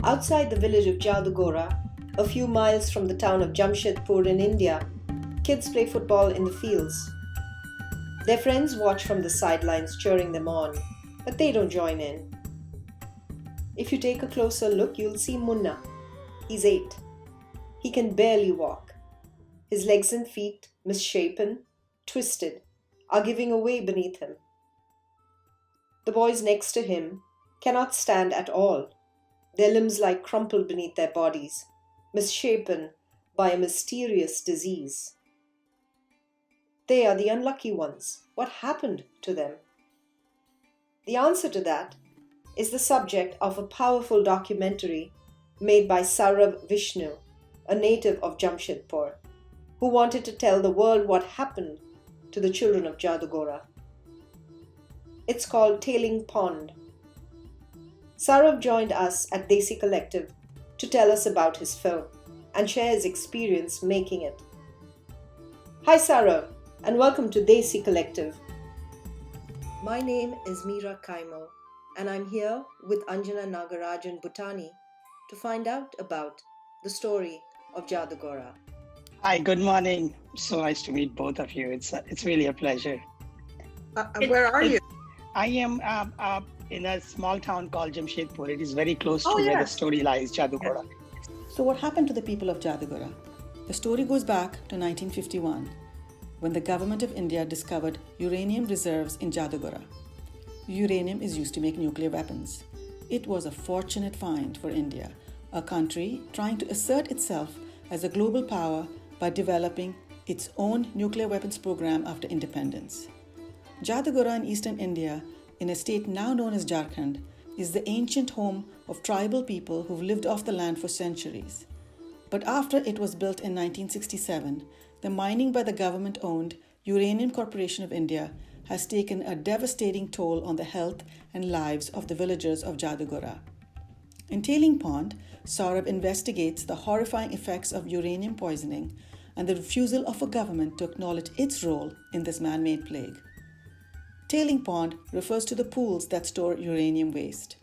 Outside the village of Jadugora, a few miles from the town of Jamshedpur in India, kids play football in the fields. Their friends watch from the sidelines cheering them on, but they don't join in. If you take a closer look, you'll see Munna. He's 8. He can barely walk. His legs and feet, misshapen, twisted, are giving away beneath him. The boys next to him cannot stand at all. Their limbs lie crumpled beneath their bodies, misshapen by a mysterious disease. They are the unlucky ones. What happened to them? The answer to that is the subject of a powerful documentary made by Saurav Vishnu, a native of Jamshedpur, who wanted to tell the world what happened to the children of Jadugora. It's called Tailing Pond. Saurav joined us at Desi Collective to tell us about his film and share his experience making it. Hi Saurav, and welcome to Desi Collective. My name is Meera Kaimo, and I'm here with Anjana Nagarajan Bhutani to find out about the story of Jadugora. Hi, good morning. So nice to meet both of you. It's really a pleasure. Where are you? I am in a small town called Jamshedpur. It is very close to where the story lies, Jadugora. So what happened to the people of Jadugora? The story goes back to 1951, when the government of India discovered uranium reserves in Jadugora. Uranium is used to make nuclear weapons. It was a fortunate find for India, a country trying to assert itself as a global power by developing its own nuclear weapons program after independence. Jadugora in eastern India, in a state now known as Jharkhand, is the ancient home of tribal people who've lived off the land for centuries. But after it was built in 1967, the mining by the government-owned Uranium Corporation of India has taken a devastating toll on the health and lives of the villagers of Jadugora. In Tailing Pond, Saurabh investigates the horrifying effects of uranium poisoning and the refusal of a government to acknowledge its role in this man-made plague. Tailing Pond refers to the pools that store uranium waste.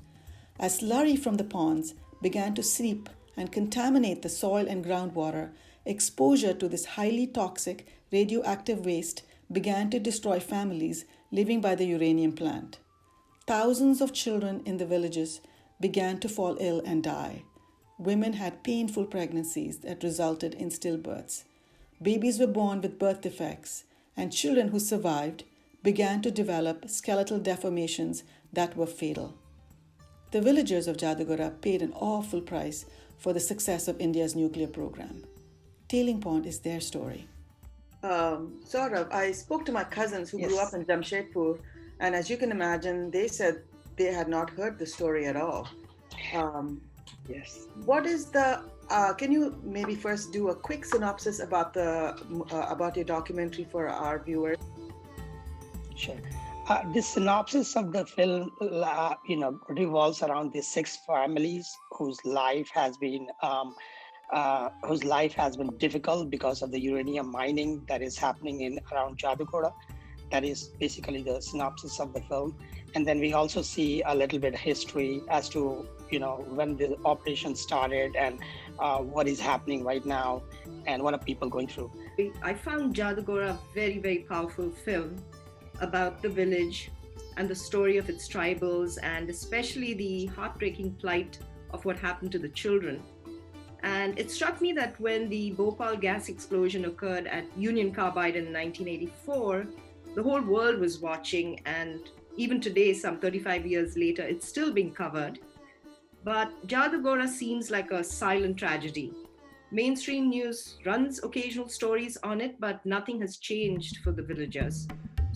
As slurry from the ponds began to seep and contaminate the soil and groundwater, exposure to this highly toxic radioactive waste began to destroy families living by the uranium plant. Thousands of children in the villages began to fall ill and die. Women had painful pregnancies that resulted in stillbirths. Babies were born with birth defects, and children who survived began to develop skeletal deformations that were fatal. The villagers of Jadugora paid an awful price for the success of India's nuclear program. Tailing Pond is their story. Sort of. I spoke to my cousins who grew up in Jamshedpur, and as you can imagine, they said they had not heard the story at all. Yes. What is the? Can you maybe first do a quick synopsis about your documentary for our viewers? Sure. The synopsis of the film, revolves around the 6 families whose life has been difficult because of the uranium mining that is happening in around Jadugora. That is basically the synopsis of the film. And then we also see a little bit of history as to, when the operation started and what is happening right now and what are people going through. I found Jadugora a very, very powerful film about the village and the story of its tribals, and especially the heartbreaking plight of what happened to the children. And it struck me that when the Bhopal gas explosion occurred at Union Carbide in 1984, the whole world was watching, and even today, some 35 years later, it's still being covered. But Jadugora seems like a silent tragedy. Mainstream news runs occasional stories on it, but nothing has changed for the villagers.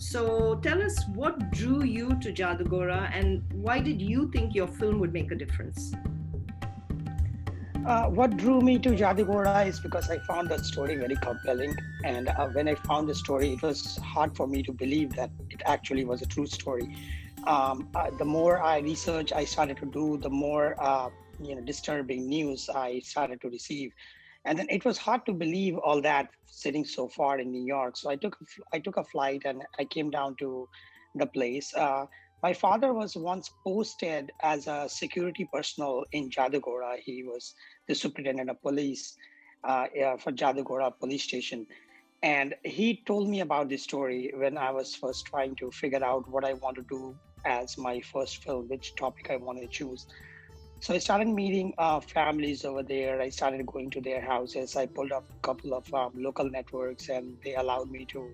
So tell us, what drew you to Jadugora, and why did you think your film would make a difference? What drew me to Jadugora is because I found that story very compelling. And when I found the story, it was hard for me to believe that it actually was a true story. The more I researched, I started to do, the more disturbing news I started to receive. And then it was hard to believe all that sitting so far in New York. So I took a flight and I came down to the place. My father was once posted as a security personnel in Jadugora. He was the superintendent of police yeah, for Jadugora police station. And he told me about this story when I was first trying to figure out what I want to do as my first film, which topic I want to choose. So I started meeting families over there. I started going to their houses. I pulled up a couple of local networks, and they allowed me to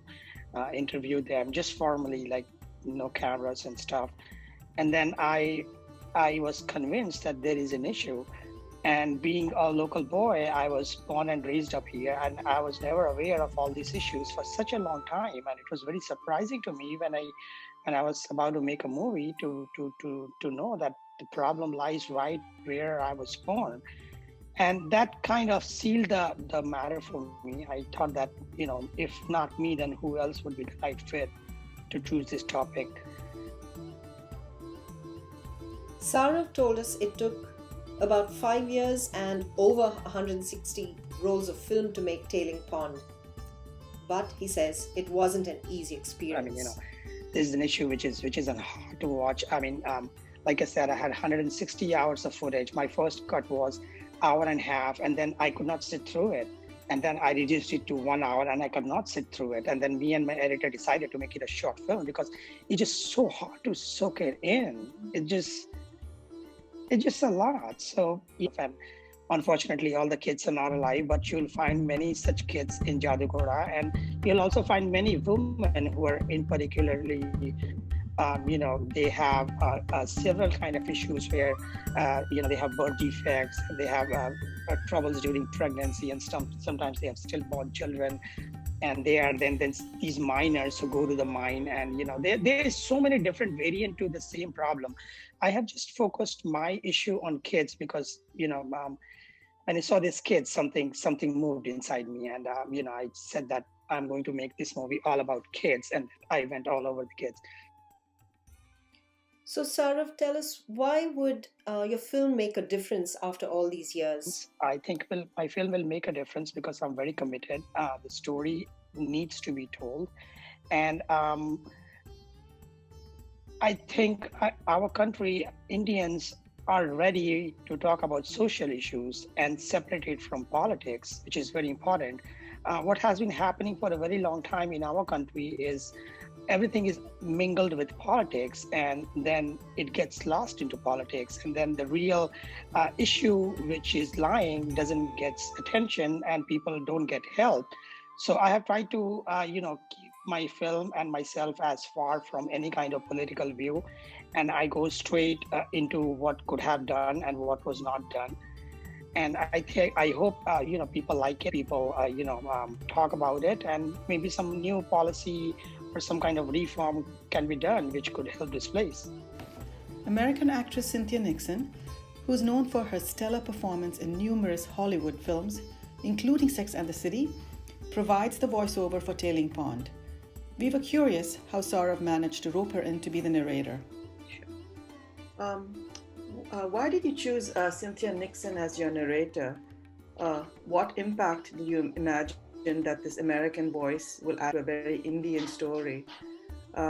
interview them just formally, like no cameras and stuff. And then I was convinced that there is an issue. And being a local boy, I was born and raised up here, and I was never aware of all these issues for such a long time. And it was very surprising to me when I was about to make a movie to know that the problem lies right where I was born. And that kind of sealed the matter for me. I thought that, if not me, then who else would be the right fit to choose this topic? Saurav told us it took about 5 years and over 160 rolls of film to make Tailing Pond. But he says it wasn't an easy experience. I mean, this is an issue which is hard to watch. I mean, like I said, I had 160 hours of footage. My first cut was hour and a half, and then I could not sit through it. And then I reduced it to 1 hour, and I could not sit through it. And then me and my editor decided to make it a short film because it's just so hard to soak it in. It's just a lot. So, and unfortunately, all the kids are not alive, but you'll find many such kids in Jadugora, and you'll also find many women who are in particularly, they have several kind of issues where, they have birth defects, they have troubles during pregnancy, and sometimes they have stillborn children. And they are then these miners who go to the mine, and there is so many different variants to the same problem. I have just focused my issue on kids because when I saw these kids, something moved inside me, and I said that I'm going to make this movie all about kids, and I went all over the kids. So Saurav, tell us, why would your film make a difference after all these years? I think my film will make a difference because I'm very committed. The story needs to be told. And I think our country, Indians, are ready to talk about social issues and separate it from politics, which is very important. What has been happening for a very long time in our country is everything is mingled with politics, and then it gets lost into politics, and then the real issue which is lying doesn't get attention, and people don't get help. So I have tried to keep my film and myself as far from any kind of political view, and I go straight into what could have done and what was not done. And I hope people like it, people talk about it, and maybe some new policy or some kind of reform can be done which could help this place. American actress Cynthia Nixon, who's known for her stellar performance in numerous Hollywood films, including Sex and the City, provides the voiceover for Tailing Pond. We were curious how Saurav managed to rope her in to be the narrator. Why did you choose Cynthia Nixon as your narrator? What impact do you imagine that this American voice will add to a very Indian story?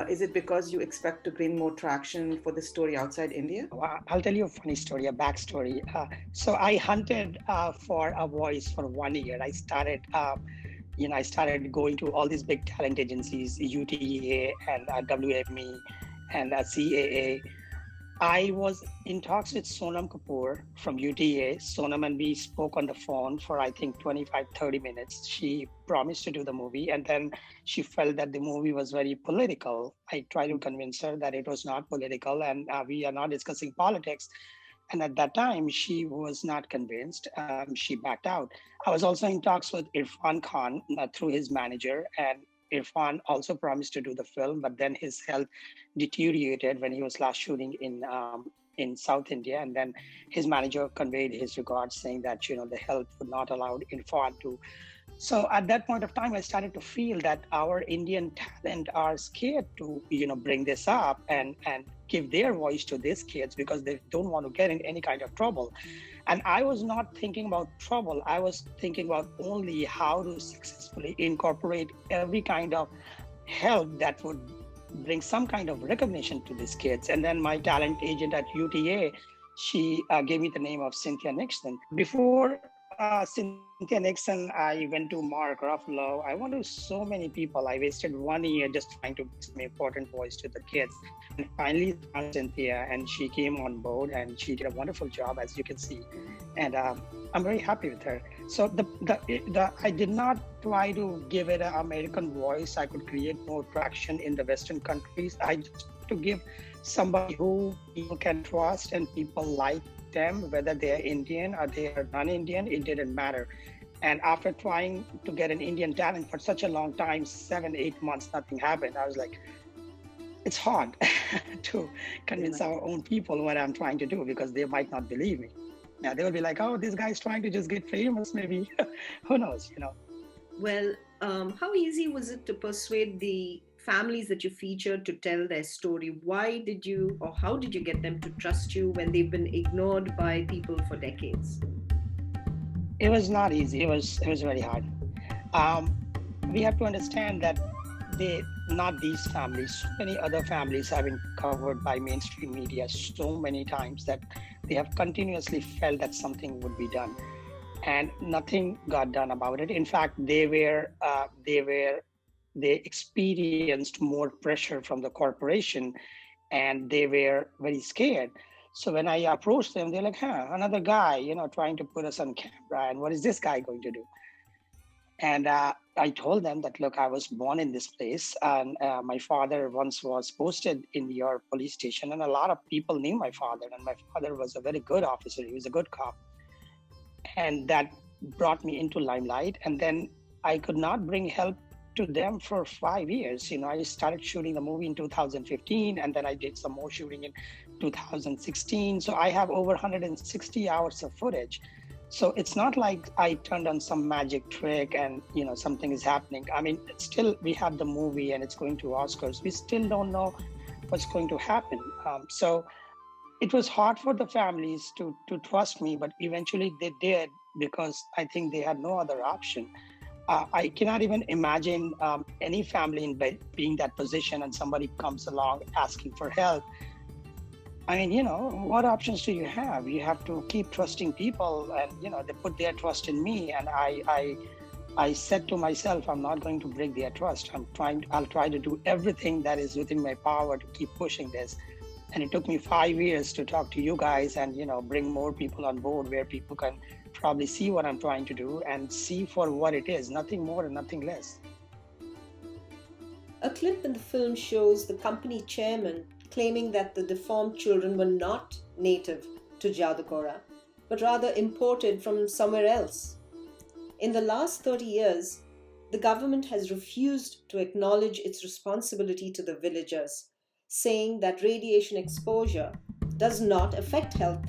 Is it because you expect to gain more traction for the story outside India? I'll tell you a funny story, a backstory. So I hunted for a voice for 1 year. I started going to all these big talent agencies, UTA and WME and CAA. I was in talks with Sonam Kapoor from UTA. Sonam and me spoke on the phone for, I think, 25, 30 minutes. She promised to do the movie, and then she felt that the movie was very political. I tried to convince her that it was not political, and we are not discussing politics. And at that time, she was not convinced. She backed out. I was also in talks with Irfan Khan through his manager, and Irfan also promised to do the film, but then his health deteriorated when he was last shooting in South India, and then his manager conveyed his regards, saying that the health would not allow Irfan to. So at that point of time, I started to feel that our Indian talent are scared to bring this up and give their voice to these kids because they don't want to get in any kind of trouble. And I was not thinking about trouble. I was thinking about only how to successfully incorporate every kind of help that would bring some kind of recognition to these kids. And then my talent agent at UTA, she gave me the name of Cynthia Nixon. Before Cynthia Nixon, I went to Mark Ruffalo. I went to so many people. I wasted 1 year just trying to bring some important voice to the kids. And finally found Cynthia, and she came on board, and she did a wonderful job, as you can see. And I'm very happy with her. So I did not try to give it an American voice. I could create more traction in the Western countries. I just to give somebody who people can trust and people like them, whether they're Indian or they are non-Indian, it didn't matter. And after trying to get an Indian talent for such a long time, 7-8 months, nothing happened. I was like, it's hard to convince our own people what I'm trying to do, because they might not believe me. Now they will be like, oh, this guy's trying to just get famous, maybe. Who knows, Well, how easy was it to persuade the families that you featured to tell their story? Why did you, or how did you get them to trust you when they've been ignored by people for decades? It was not easy. It was very hard. We have to understand that not these families, so many other families have been covered by mainstream media so many times that they have continuously felt that something would be done, and nothing got done about it. In fact, they experienced more pressure from the corporation, and they were very scared. So when I approached them, they're like, another guy, trying to put us on camera, and what is this guy going to do? And I told them that, look, I was born in this place, and my father once was posted in your police station, and a lot of people knew my father, and my father was a very good officer. He was a good cop. And that brought me into limelight. And then I could not bring help to them for 5 years. I started shooting the movie in 2015, and then I did some more shooting in 2016. So I have over 160 hours of footage. So it's not like I turned on some magic trick and, something is happening. I mean, still we have the movie and it's going to Oscars. We still don't know what's going to happen. So it was hard for the families to trust me, but eventually they did, because I think they had no other option. I cannot even imagine any family in being that position and somebody comes along asking for help. I mean, what options do you have? You have to keep trusting people, and, they put their trust in me. And I said to myself, I'm not going to break their trust. I'll try to do everything that is within my power to keep pushing this. And it took me 5 years to talk to you guys and, bring more people on board where people can probably see what I'm trying to do and see for what it is, nothing more and nothing less. A clip in the film shows the company chairman claiming that the deformed children were not native to Jadugora, but rather imported from somewhere else. In the last 30 years, the government has refused to acknowledge its responsibility to the villagers, saying that radiation exposure does not affect health.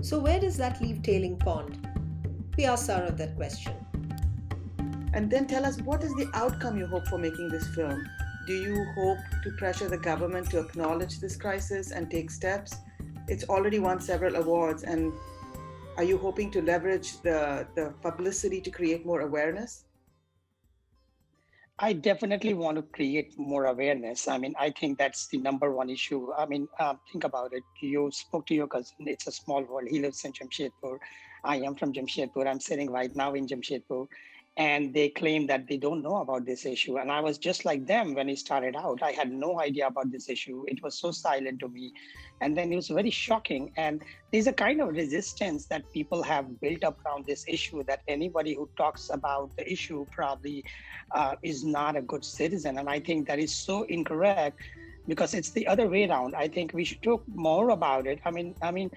So where does that leave Tailing Pond? We asked Sarah that question. And then tell us, what is the outcome you hope for making this film? Do you hope to pressure the government to acknowledge this crisis and take steps? It's already won several awards, and are you hoping to leverage the publicity to create more awareness? I definitely want to create more awareness. I mean, I think that's the number one issue. I mean, think about it. You spoke to your cousin. It's a small world. He lives in Jamshedpur. I am from Jamshedpur. I'm sitting right now in Jamshedpur. And they claim that they don't know about this issue. And I was just like them when it started out. I had no idea about this issue. It was so silent to me. And then it was very shocking. And there's a kind of resistance that people have built up around this issue, that anybody who talks about the issue probably is not a good citizen. And I think that is so incorrect, because it's the other way around. I think we should talk more about it. I mean,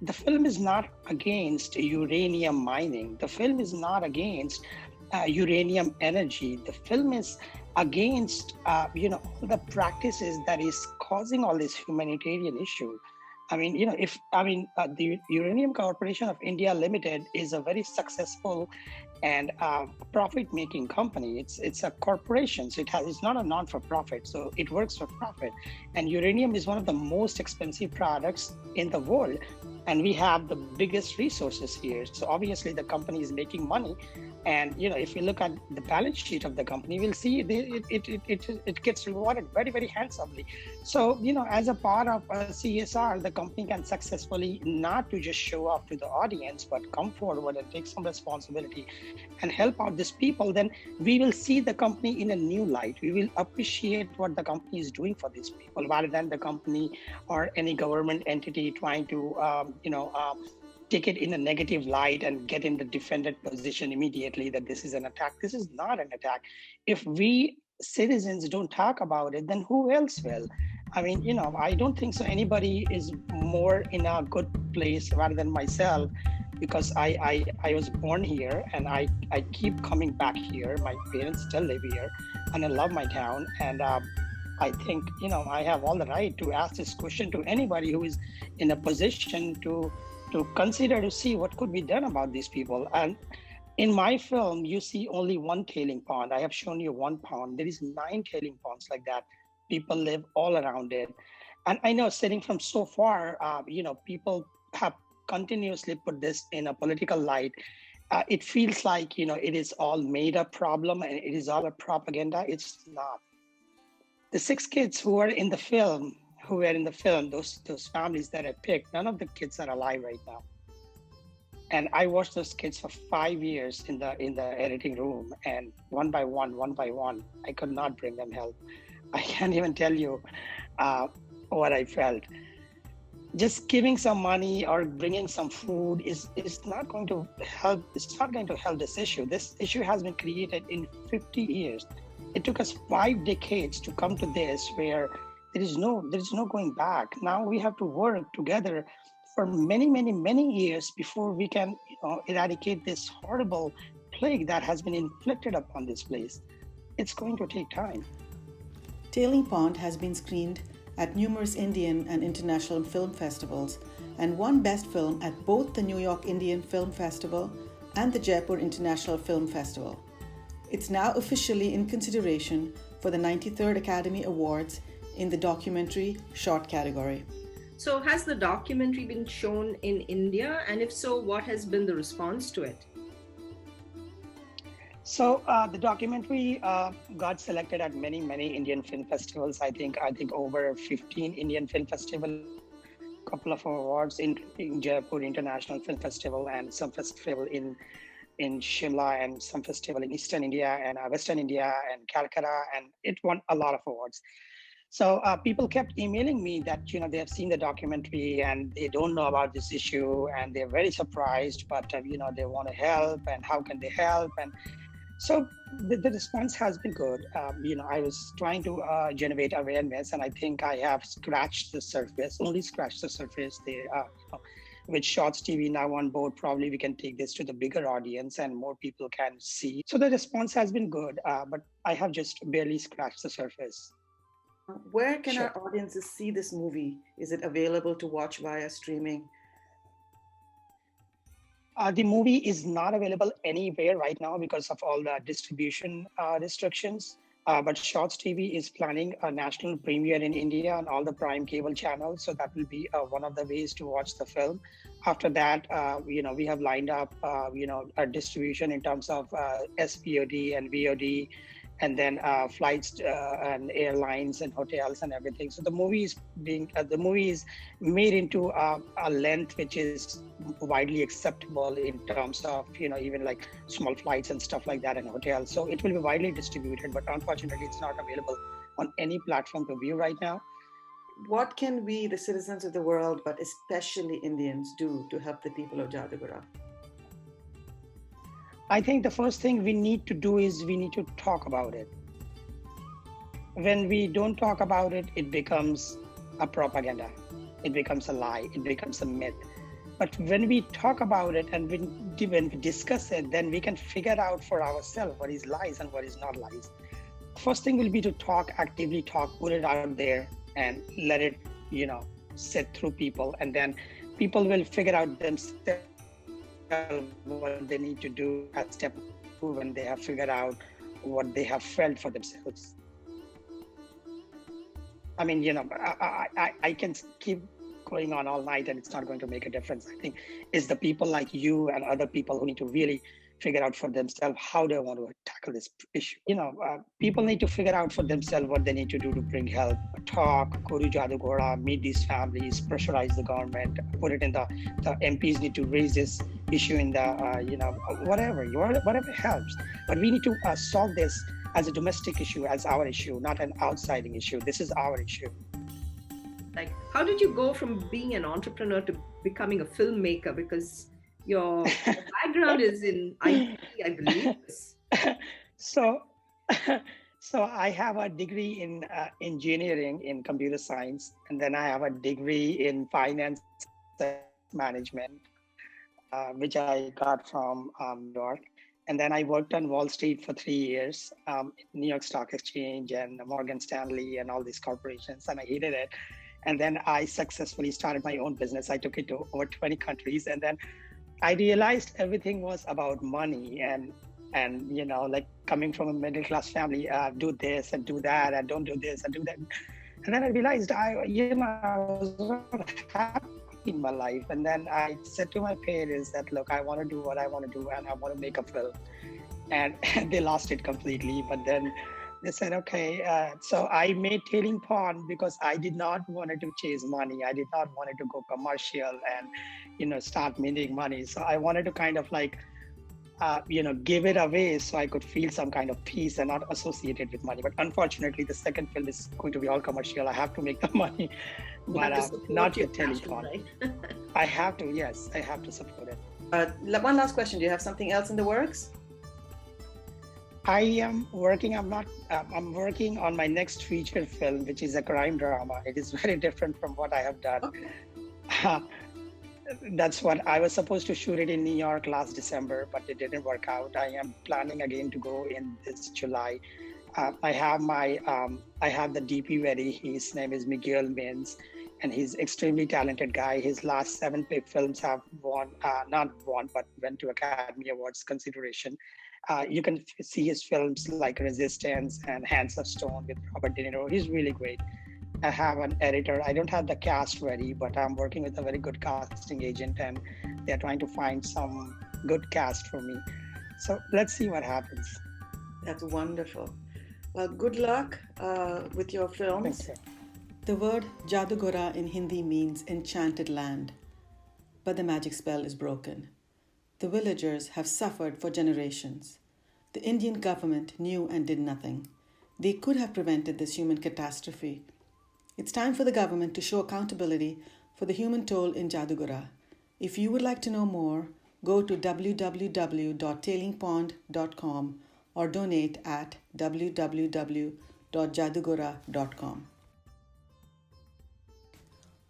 the film is not against uranium mining. The film is not against uranium energy. The film is against, all the practices that is causing all this humanitarian issue. I mean, the Uranium Corporation of India Limited is a very successful and profit-making company. It's a corporation, so it's not a non-for-profit, so it works for profit. And uranium is one of the most expensive products in the world, and we have the biggest resources here. So obviously the company is making money, And if you look at the balance sheet of the company, we'll see it gets rewarded very, very handsomely. So as a part of a CSR, the company can successfully not to just show off to the audience, but come forward and take some responsibility and help out these people. Then we will see the company in a new light. We will appreciate what the company is doing for these people, rather than the company or any government entity trying to take it in a negative light and get in the defended position immediately that this is an attack. This is not an attack. If we citizens don't talk about it, then who else will? I mean, I don't think so anybody is more in a good place rather than myself, because I was born here, and I keep coming back here. My parents still live here, and I love my town. And I think, I have all the right to ask this question to anybody who is in a position to consider, to see what could be done about these people. And in my film, you see only one tailing pond. I have shown you one pond. There is 9 tailing ponds like that. People live all around it. And I know, sitting from so far, people have continuously put this in a political light. It feels like, it is all made up problem and it is all a propaganda. It's not. The 6 kids who were in the film, those families that I picked, none of the kids are alive right now. And I watched those kids for 5 years in the editing room, and one by one, I could not bring them help. I can't even tell you what I felt. Just giving some money or bringing some food is not going to help. It's not going to help this issue. This issue has been created in 50 years. It took us 5 decades to come to this, where there is no going back. Now we have to work together for many, many, many years before we can eradicate this horrible plague that has been inflicted upon this place. It's going to take time. Tailing Pond has been screened at numerous Indian and international film festivals and won Best Film at both the New York Indian Film Festival and the Jaipur International Film Festival. It's now officially in consideration for the 93rd Academy Awards in the documentary short category. So, has the documentary been shown in India? And if so, what has been the response to it? So the documentary got selected at many, many Indian film festivals. I think over 15 Indian film festivals, a couple of awards in Jaipur International Film Festival, and some festival in Shimla, and some festival in Eastern India and Western India and Calcutta, and it won a lot of awards. So people kept emailing me that they have seen the documentary and they don't know about this issue, and they're very surprised, but they want to help, and how can they help? And so the response has been good. I was trying to generate awareness, and I think I have scratched the surface. With Shorts TV now on board, probably we can take this to the bigger audience and more people can see. So the response has been good, but I have just barely scratched the surface. Where can our audiences see this movie? Is it available to watch via streaming? The movie is not available anywhere right now because of all the distribution restrictions. But Shorts TV is planning a national premiere in India on all the Prime cable channels. So that will be one of the ways to watch the film. After that, we have lined up, a distribution in terms of SVOD and VOD, and then flights and airlines and hotels and everything. So the movie is made into a length which is widely acceptable in terms of even like small flights and stuff like that, and hotels. So it will be widely distributed, but unfortunately it's not available on any platform to view right now. What can we, the citizens of the world, but especially Indians, do to help the people of Jadugora? I think the first thing we need to do is we need to talk about it. When we don't talk about it, it becomes a propaganda. It becomes a lie. It becomes a myth. But when we talk about it and when we discuss it, then we can figure out for ourselves what is lies and what is not lies. First thing will be to actively talk, put it out there and let it, sit through people. And then people will figure out themselves what they need to do at step 2 when they have figured out what they have felt for themselves. I mean, I can keep going on all night and it's not going to make a difference. I think it's the people like you and other people who need to really figure out for themselves how they want to tackle this issue. People need to figure out for themselves what they need to do to bring help. Talk, go to Jadugora, meet these families, pressurize the government, put it in the MPs need to raise this issue in the, whatever helps. But we need to solve this as a domestic issue, as our issue, not an outsiding issue. This is our issue. Like, how did you go from being an entrepreneur to becoming a filmmaker? Because your background is in IT, I believe. So I have a degree in engineering in computer science, and then I have a degree in finance management, which I got from New York. And then I worked on Wall Street for 3 years, New York Stock Exchange and Morgan Stanley and all these corporations, and I hated it. And then I successfully started my own business. I took it to over 20 countries, and then I realized everything was about money and like coming from a middle class family, do this and do that and don't do this and do that. And then I realized I was not happy in my life. And then I said to my parents that, look, I want to do what I want to do and I want to make a film. And they lost it completely. But then they said, okay. So I made Tailing Pond because I did not want to chase money. I did not want to go commercial and, start making money. So I wanted to kind of like, give it away so I could feel some kind of peace and not associate it with money. But unfortunately, the second film is going to be all commercial. I have to make the money, but not with Tailing Pond. Right? I have to, yes, I have to support it. One last question. Do you have something else in the works? I am working. I'm working on my next feature film, which is a crime drama. It is very different from what I have done. Okay. That's what I was supposed to shoot it in New York last December, but it didn't work out. I am planning again to go in this July. I have the DP ready. His name is Miguel Mins, and he's extremely talented guy. His last 7 films have not won, but went to Academy Awards consideration. You can see his films like Resistance and Hands of Stone with Robert De Niro. He's really great. I have an editor. I don't have the cast ready, but I'm working with a very good casting agent, and they're trying to find some good cast for me. So let's see what happens. That's wonderful. Well, good luck with your films. Thank you. The word Jadugora in Hindi means enchanted land, but the magic spell is broken. The villagers have suffered for generations. The Indian government knew and did nothing. They could have prevented this human catastrophe. It's time for the government to show accountability for the human toll in Jadugora. If you would like to know more, go to www.tailingpond.com or donate at www.jadugora.com.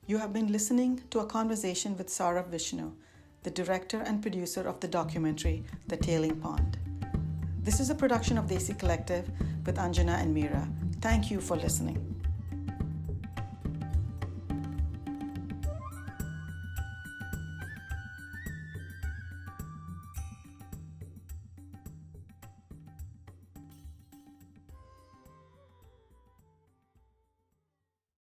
You have been listening to a conversation with Saurav Vishnu, the director and producer of the documentary The Tailing Pond. This is a production of Desi Collective with Anjana and Meera. Thank you for listening.